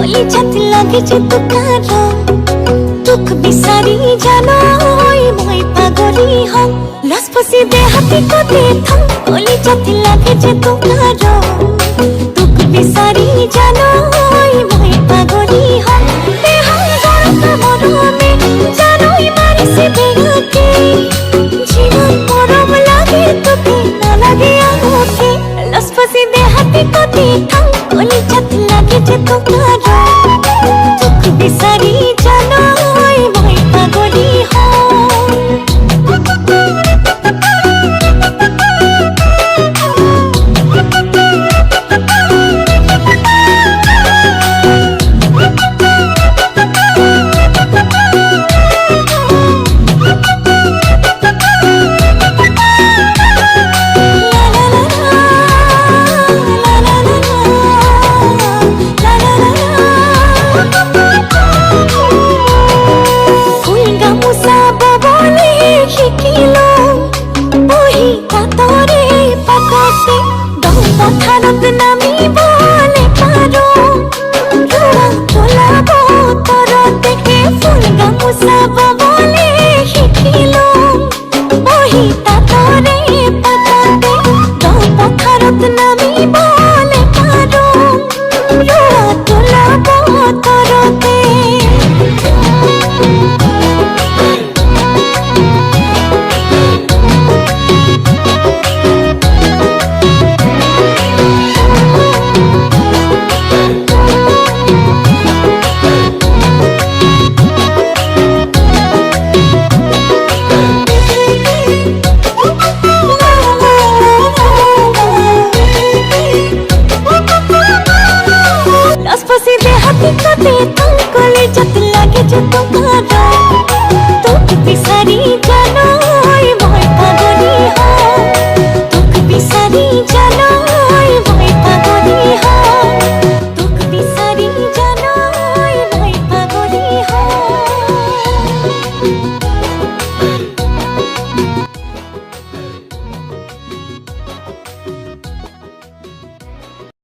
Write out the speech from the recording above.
কলি ছাতি লাগে যে তুকার দুঃখ বিসারি জানো ওই মই পাগলি হম লসপসি দে হাতি কো দে থম কলি ছাতি লাগে যে তুকার দুঃখ বিসারি জানো ওই মই পাগলি হম তে হম গরম মরমে জানোই মারিসি বেগাকে জীবন পরম লাগে তোকে না লাগে আঙুঠে লসপসি দে হাতি কো দে থম কলি ছাতি লাগে যে তুকার দুঃখ বিসারি জানো ওই মই পাগলি হম পথারত নামি বলে পারো রুয়া তোলাবো তরতে ফুল গামুসা বলে শিখিলো বহি তাতরে পাতাতে পথারত নামি বলে পারো রুয়া তোলাবো তরতে लसपसी दे हाथी को दे तुम कोली जत लगे जो तुम्हारा